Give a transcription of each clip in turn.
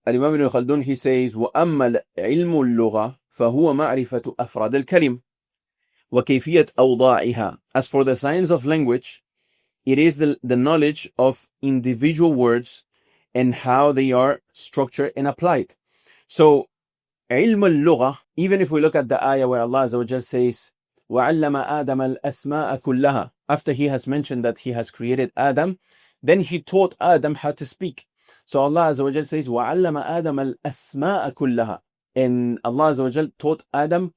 Imam Ibn Khaldun, he says, وَأَمَّا عِلْمُ اللُّغَةِ فَهُوَ مَعْرِفَةُ أَفْرَادِ الْكَلِمِ وَكَيْفِيَةِ أَوْضَاعِهَا. As for the science of language, it is the knowledge of individual words and how they are structured and applied. So, علم اللغة, even if we look at the ayah where Allah Azza wa Jal says, وَعَلَّمَ آدَمَ الْأَسْمَاءَ كُلَّهَا. After He has mentioned that He has created Adam, then He taught Adam how to speak. So Allah Azza wa Jal says, وَعَلَّمَ آدَمَ الْأَسْمَاءَ كُلَّهَا. And Allah Azza wa Jal taught Adam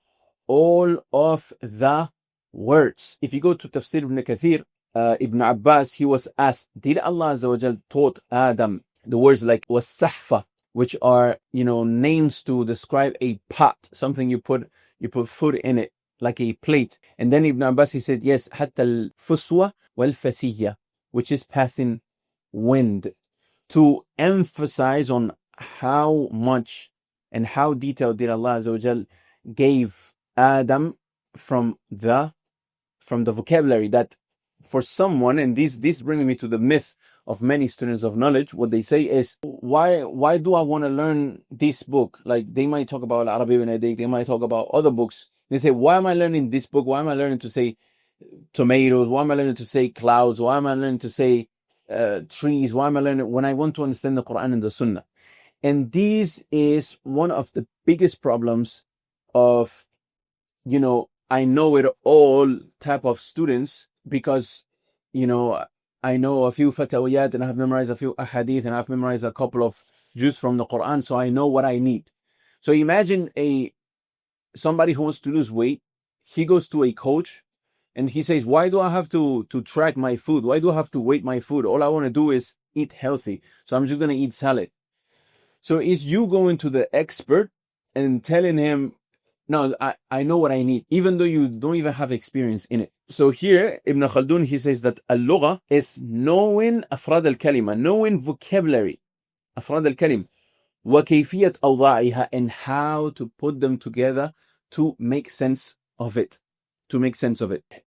all of the words. If you go to Tafsir ibn Kathir, Ibn Abbas, he was asked, did Allah Azza wa Jal taught Adam the words like was-sahfa, which are, names to describe a pot, something you put food in it, like a plate. And then Ibn Abbas, he said, yes, hatta al-fuswa wal-fasiyya, which is passing wind, to emphasize on how much and how detailed did Allah Azza wa Jal gave Adam from the vocabulary that for someone, and this brings me to the myth of many students of knowledge. What they say is, why do I want to learn this book? Like, they might talk about Rabbi, they might talk about other books. They say, why am I learning this book? Why am I learning to say tomatoes? Why am I learning to say clouds? Why am I learning to say trees? Why am I learning when I want to understand the Quran and the Sunnah? And this is one of the biggest problems of, I know it all type of students, because, I know a few fatawiyat and I have memorized a few ahadith and I've memorized a couple of juz from the Quran, so I know what I need. So imagine somebody who wants to lose weight, he goes to a coach and he says, why do I have to track my food? Why do I have to weight my food? All I want to do is eat healthy, so I'm just going to eat salad. So is you going to the expert and telling him, no, I know what I need, even though you don't even have experience in it. So here, Ibn Khaldun, he says that al-lugha is knowing afrad al-kalima, knowing vocabulary, afrad al-kalim, wa kayfiyat awda'iha, and how to put them together to make sense of it.